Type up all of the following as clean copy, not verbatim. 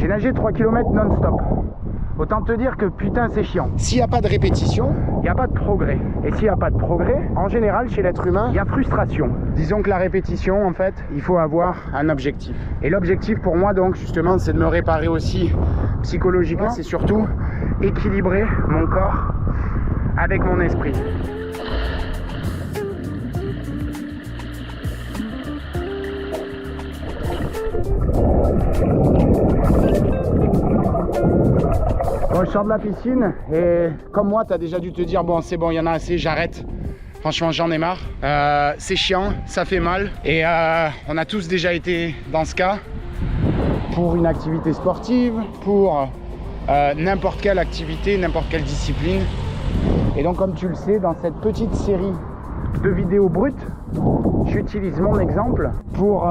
J'ai nagé 3 km non-stop. Autant te dire que putain c'est chiant. S'il n'y a pas de répétition, il n'y a pas de progrès. Et s'il n'y a pas de progrès, en général chez l'être humain, il y a frustration. Disons que la répétition, en fait, il faut avoir un objectif. Et l'objectif pour moi donc justement c'est de me réparer aussi psychologiquement. C'est surtout équilibrer mon corps avec mon esprit. Bon, je sors de la piscine et comme moi, tu as déjà dû te dire bon, c'est bon, il y en a assez, j'arrête. Franchement, j'en ai marre. C'est chiant, ça fait mal. Et on a tous déjà été dans ce cas pour une activité sportive, pour n'importe quelle activité, n'importe quelle discipline. Et donc, comme tu le sais, dans cette petite série de vidéos brutes, j'utilise mon exemple pour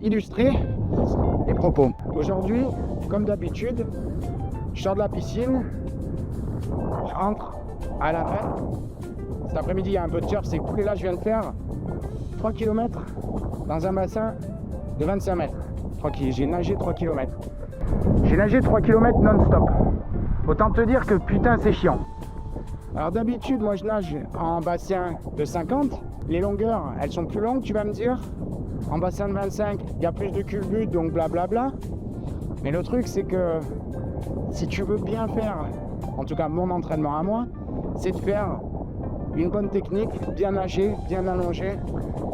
illustrer les propos. Aujourd'hui, comme d'habitude, je sors de la piscine, je rentre à la mer. Cet après-midi, il y a un peu de surf, c'est cool. Et là, je viens de faire 3 km dans un bassin de 25 mètres. J'ai nagé 3 km. J'ai nagé 3 km non-stop. Autant te dire que putain, c'est chiant. Alors d'habitude, moi, je nage en bassin de 50. Les longueurs, elles sont plus longues, tu vas me dire. En bassin de 25, il y a plus de culbute, donc blablabla. Mais le truc, c'est que si tu veux bien faire, en tout cas mon entraînement à moi, c'est de faire une bonne technique, bien nager, bien allonger,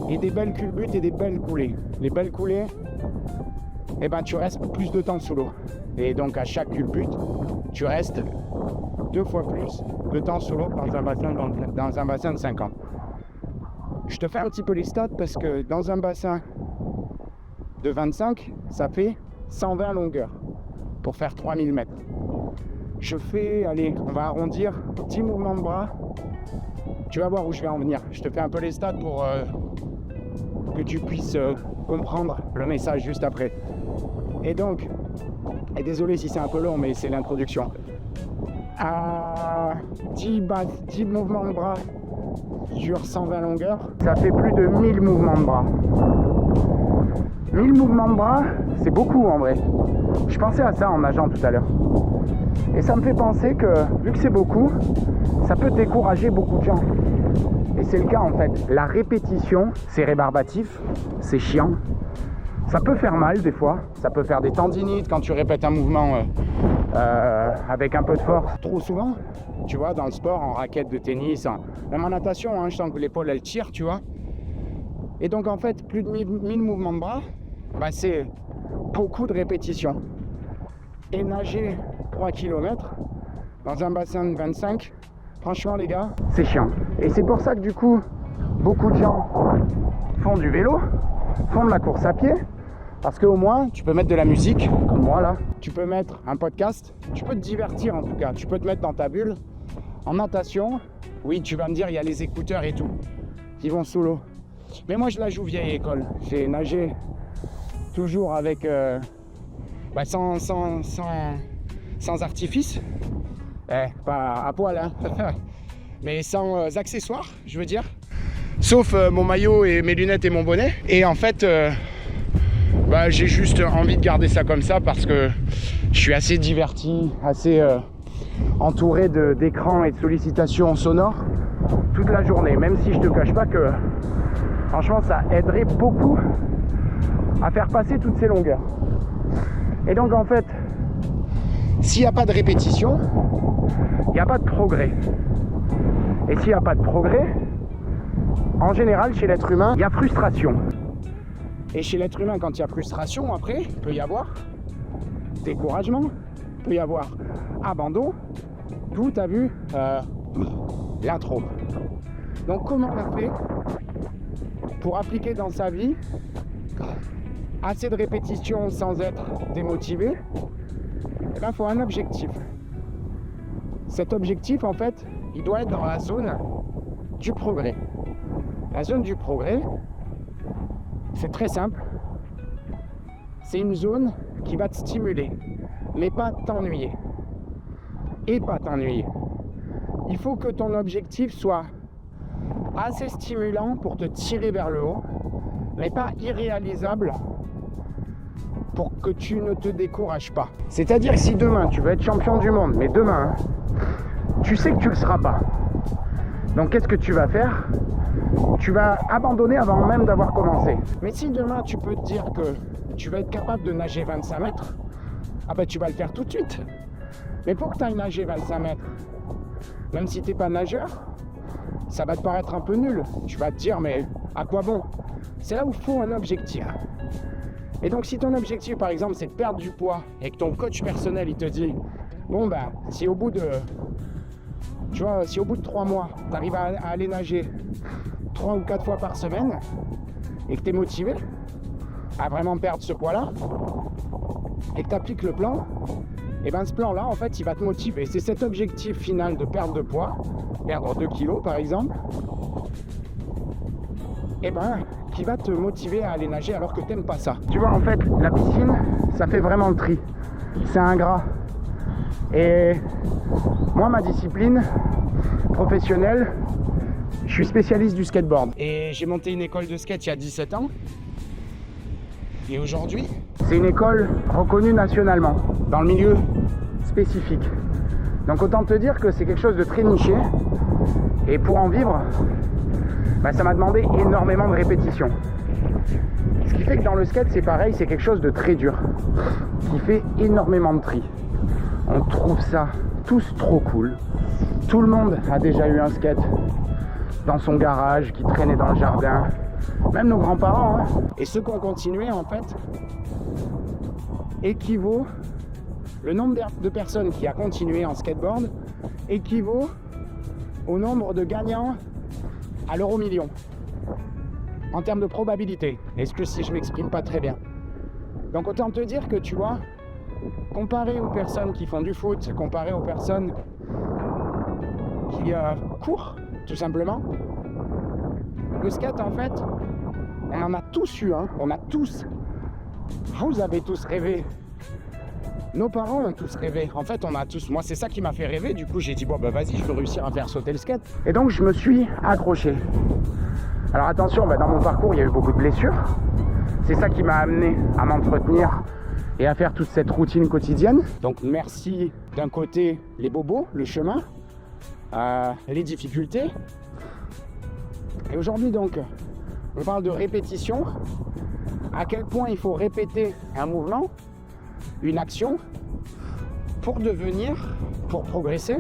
et des belles culbutes et des belles coulées. Les belles coulées, eh ben, tu restes plus de temps sous l'eau. Et donc à chaque culbute, tu restes 2 fois plus de temps sous l'eau dans un bassin de 50. Je te fais un petit peu les stats parce que dans un bassin de 25, ça fait 120 longueurs pour faire 3000 mètres. Je fais, allez, on va arrondir 10 mouvements de bras. Tu vas voir où je vais en venir. Je te fais un peu les stats pour que tu puisses comprendre le message juste après. Et donc, et désolé si c'est un peu long, mais c'est l'introduction. 10 mouvements de bras sur 120 longueurs, ça fait plus de 1000 mouvements de bras. 1000 mouvements de bras, c'est beaucoup en vrai. Je pensais à ça en nageant tout à l'heure. Et ça me fait penser que, vu que c'est beaucoup, ça peut décourager beaucoup de gens. Et c'est le cas en fait. La répétition, c'est rébarbatif, c'est chiant. Ça peut faire mal des fois, ça peut faire des tendinites quand tu répètes un mouvement avec un peu de force. Trop souvent, tu vois, dans le sport, en raquette de tennis, même en natation, hein, je sens que l'épaule elle tire, tu vois. Et donc en fait, plus de 1000 mouvements de bras, bah, c'est beaucoup de répétitions. Et nager 3 km dans un bassin de 25, franchement les gars, c'est chiant. Et c'est pour ça que du coup, beaucoup de gens font du vélo, font de la course à pied, parce qu'au moins, tu peux mettre de la musique, comme moi là, tu peux mettre un podcast, tu peux te divertir en tout cas, tu peux te mettre dans ta bulle. En natation, oui, tu vas me dire, il y a les écouteurs et tout, qui vont sous l'eau. Mais moi, je la joue vieille école. J'ai nagé toujours avec, sans artifice, pas à poil, hein. Mais sans accessoires, je veux dire. Sauf mon maillot et mes lunettes et mon bonnet. Et en fait, j'ai juste envie de garder ça comme ça parce que je suis assez diverti, assez entouré d'écrans et de sollicitations sonores toute la journée. Même si je te cache pas que franchement, ça aiderait beaucoup à faire passer toutes ces longueurs. Et donc en fait, s'il n'y a pas de répétition, il n'y a pas de progrès. Et s'il n'y a pas de progrès, en général, chez l'être humain, il y a frustration. Et chez l'être humain, quand il y a frustration, après, il peut y avoir découragement, il peut y avoir abandon. Tout, tu as vu l'intro. Donc comment on fait pour appliquer dans sa vie assez de répétitions sans être démotivé? Eh bien, il faut un objectif. Cet objectif, en fait, il doit être dans la zone du progrès. La zone du progrès, c'est très simple. C'est une zone qui va te stimuler, mais pas t'ennuyer. Et pas t'ennuyer. Il faut que ton objectif soit assez stimulant pour te tirer vers le haut, mais pas irréalisable pour que tu ne te décourages pas. C'est-à-dire que si demain tu veux être champion du monde, mais demain, tu sais que tu ne le seras pas. Donc qu'est-ce que tu vas faire? Tu vas abandonner avant même d'avoir commencé. Mais si demain tu peux te dire que tu vas être capable de nager 25 mètres, ah ben tu vas le faire tout de suite. Mais pour que tu ailles nager 25 mètres, même si tu n'es pas nageur, ça va te paraître un peu nul. Tu vas te dire, mais à quoi bon? C'est là où il faut un objectif. Et donc si ton objectif par exemple c'est de perdre du poids et que ton coach personnel il te dit, bon ben si au bout de, tu vois, si au bout de 3 mois tu arrives à aller nager 3 ou 4 fois par semaine et que tu es motivé à vraiment perdre ce poids là et que tu appliques le plan, et ben ce plan là en fait il va te motiver. C'est cet objectif final de perdre de poids, perdre 2 kilos par exemple, et ben qui va te motiver à aller nager alors que t'aimes pas ça. Tu vois, en fait la piscine ça fait vraiment le tri, c'est ingrat. Et moi ma discipline professionnelle, je suis spécialiste du skateboard et j'ai monté une école de skate il y a 17 ans. Et aujourd'hui, c'est une école reconnue nationalement, dans le milieu spécifique. Donc autant te dire que c'est quelque chose de très niché. Et pour en vivre, bah, ça m'a demandé énormément de répétitions. Ce qui fait que dans le skate, c'est pareil, c'est quelque chose de très dur, qui fait énormément de tri. On trouve ça tous trop cool. Tout le monde a déjà eu un skate dans son garage, qui traînait dans le jardin. Même nos grands-parents, hein. Et ceux qui ont continué, en fait, équivaut, le nombre de personnes qui a continué en skateboard équivaut au nombre de gagnants à l'euro million en termes de probabilité. Est-ce que si je m'exprime pas très bien? Donc autant te dire que tu vois, comparé aux personnes qui font du foot, comparé aux personnes qui courent, tout simplement, le skate en fait, on en a tous eu, hein. On a tous, vous avez tous rêvé, nos parents ont tous rêvé, en fait on a tous, moi c'est ça qui m'a fait rêver, du coup j'ai dit bon bah vas-y je veux réussir à faire sauter le skate. Et donc je me suis accroché. Alors attention, bah, dans mon parcours il y a eu beaucoup de blessures, c'est ça qui m'a amené à m'entretenir et à faire toute cette routine quotidienne. Donc merci d'un côté les bobos, le chemin, les difficultés. Et aujourd'hui donc, on parle de répétition, à quel point il faut répéter un mouvement, une action, pour devenir, pour progresser,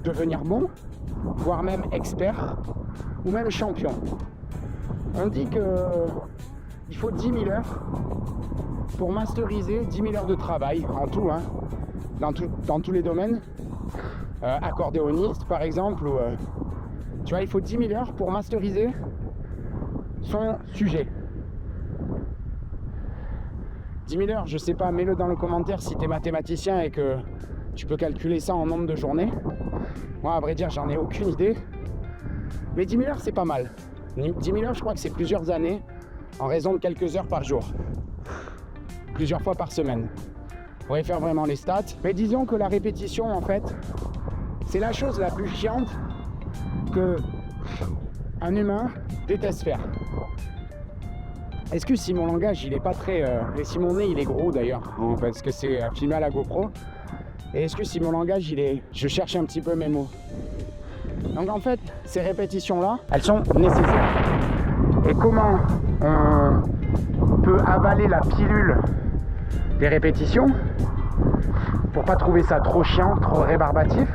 devenir bon, voire même expert, ou même champion. On dit qu'il faut 10 000 heures pour masteriser 10 000 heures de travail, en tout, hein, dans tous les domaines. Accordéoniste par exemple, ou, tu vois, il faut 10 000 heures pour masteriser son sujet. 10 000 heures, je sais pas, mets-le dans le commentaire si tu es mathématicien et que tu peux calculer ça en nombre de journées. Moi, à vrai dire, j'en ai aucune idée. Mais 10 000 heures, c'est pas mal. 10 000 heures, je crois que c'est plusieurs années en raison de quelques heures par jour. Plusieurs fois par semaine. On pourrait faire vraiment les stats. Mais disons que la répétition, en fait, c'est la chose la plus chiante que un humain déteste faire. Est-ce que si mon langage il est pas très... et si mon nez il est gros d'ailleurs, hein, parce que c'est filmé à la GoPro, et est-ce que si mon langage il est... Je cherche un petit peu mes mots. Donc en fait, ces répétitions-là, elles sont nécessaires. Et comment on peut avaler la pilule des répétitions pour pas trouver ça trop chiant, trop rébarbatif?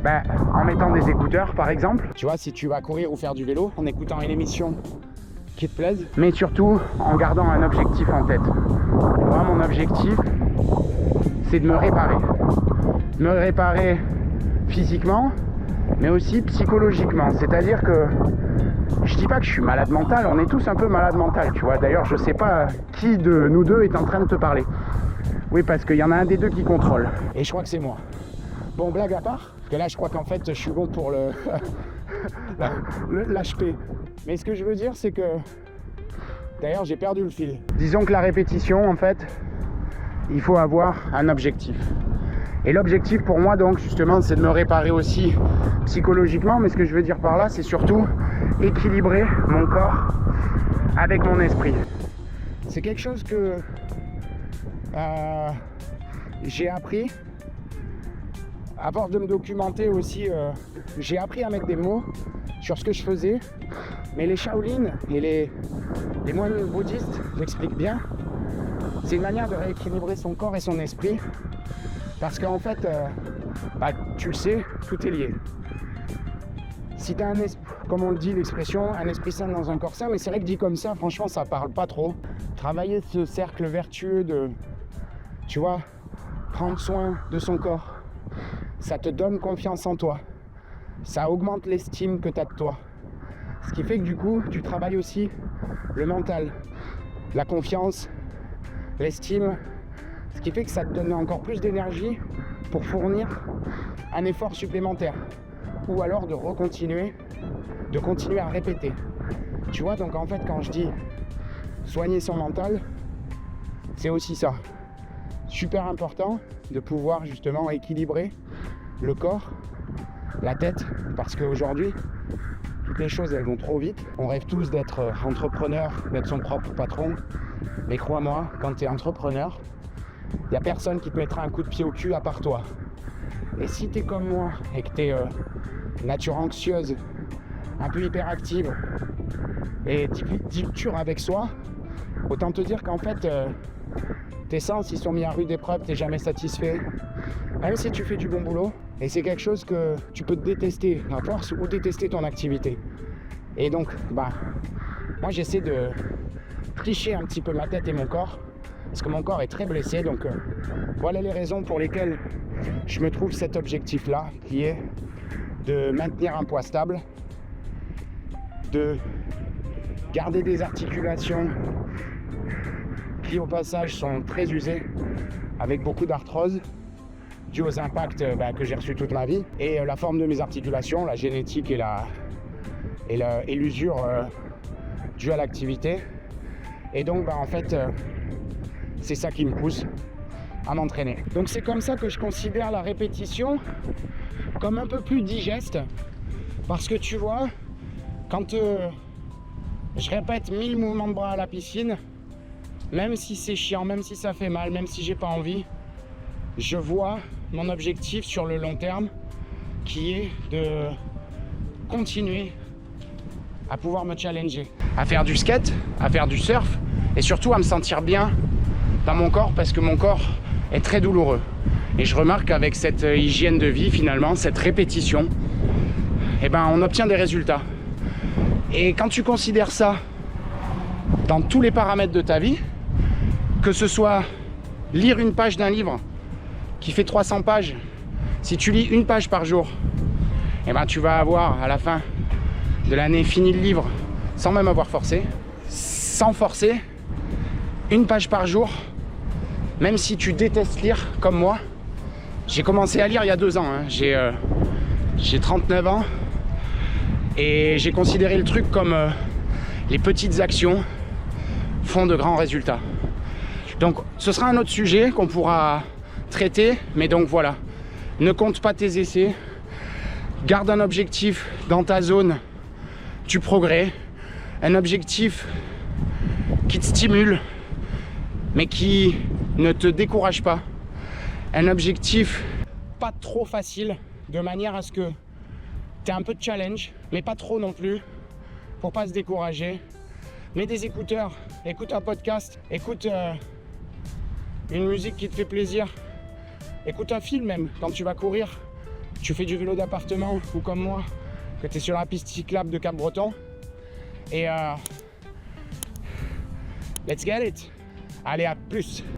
Ben, en mettant des écouteurs par exemple. Tu vois, si tu vas courir ou faire du vélo, en écoutant une émission qui te plaise, mais surtout en gardant un objectif en tête. Moi, mon objectif, c'est de me réparer. Me réparer physiquement, mais aussi psychologiquement. C'est-à-dire que je dis pas que je suis malade mental, on est tous un peu malade mental, tu vois. D'ailleurs, je sais pas qui de nous deux est en train de te parler. Oui, parce qu'il y en a un des deux qui contrôle. Et je crois que c'est moi. Bon, blague à part, parce que là, je crois qu'en fait, je suis bon pour l'HP. Mais ce que je veux dire, c'est que... D'ailleurs, j'ai perdu le fil. Disons que la répétition, en fait, il faut avoir un objectif. Et l'objectif pour moi, donc, justement, c'est de me réparer aussi psychologiquement. Mais ce que je veux dire par là, c'est surtout équilibrer mon corps avec mon esprit. C'est quelque chose que j'ai appris, à force de me documenter aussi, j'ai appris à mettre des mots sur ce que je faisais. Mais les Shaolin et les moines bouddhistes l'expliquent bien. C'est une manière de rééquilibrer son corps et son esprit. Parce qu'en fait, tu le sais, tout est lié. Si tu as un esprit, comme on le dit l'expression, un esprit sain dans un corps sain, mais c'est vrai que dit comme ça, franchement, ça parle pas trop. Travailler ce cercle vertueux de, tu vois, prendre soin de son corps, ça te donne confiance en toi. Ça augmente l'estime que tu as de toi. Ce qui fait que du coup, tu travailles aussi le mental, la confiance, l'estime. Ce qui fait que ça te donne encore plus d'énergie pour fournir un effort supplémentaire. Ou alors de continuer à répéter. Tu vois, donc en fait, quand je dis soigner son mental, c'est aussi ça. Super important de pouvoir justement équilibrer le corps, la tête, parce qu'aujourd'hui, toutes les choses, elles vont trop vite. On rêve tous d'être entrepreneur, d'être son propre patron. Mais crois-moi, quand tu es entrepreneur, il n'y a personne qui peut mettre un coup de pied au cul à part toi. Et si tu es comme moi et que tu es nature anxieuse, un peu hyperactive et dure avec soi, autant te dire qu'en fait, tes sens, ils sont mis à rude épreuve, tu n'es jamais satisfait. Même si tu fais du bon boulot, et c'est quelque chose que tu peux détester à force ou détester ton activité. Et donc, moi j'essaie de tricher un petit peu ma tête et mon corps, parce que mon corps est très blessé. Donc voilà les raisons pour lesquelles je me trouve cet objectif-là, qui est de maintenir un poids stable, de garder des articulations qui au passage sont très usées, avec beaucoup d'arthrose, dû aux impacts que j'ai reçus toute ma vie, et la forme de mes articulations, la génétique et l'usure due à l'activité. Et donc en fait, c'est ça qui me pousse à m'entraîner. Donc c'est comme ça que je considère la répétition comme un peu plus digeste, parce que tu vois, quand je répète 1000 mouvements de bras à la piscine, même si c'est chiant, même si ça fait mal, même si j'ai pas envie, je vois mon objectif sur le long terme, qui est de continuer à pouvoir me challenger, à faire du skate, à faire du surf, et surtout à me sentir bien dans mon corps, parce que mon corps est très douloureux. Et je remarque qu'avec cette hygiène de vie, finalement, cette répétition, on obtient des résultats. Et quand tu considères ça dans tous les paramètres de ta vie, que ce soit lire une page d'un livre qui fait 300 pages, si tu lis une page par jour, tu vas avoir à la fin de l'année fini le livre sans même avoir forcé, sans forcer, une page par jour. Même si tu détestes lire comme moi, j'ai commencé à lire il y a 2 ans, hein. J'ai 39 ans et j'ai considéré le truc comme les petites actions font de grands résultats. Donc ce sera un autre sujet qu'on pourra traiter, mais donc voilà, ne compte pas tes essais, garde un objectif dans ta zone du progrès, un objectif qui te stimule mais qui ne te décourage pas, un objectif pas trop facile, de manière à ce que tu aies un peu de challenge, mais pas trop non plus, pour pas se décourager. Mets des écouteurs, écoute un podcast, écoute une musique qui te fait plaisir, écoute un film même quand tu vas courir, tu fais du vélo d'appartement ou comme moi, que tu es sur la piste cyclable de Cap-Breton, et let's get it. Allez, à plus.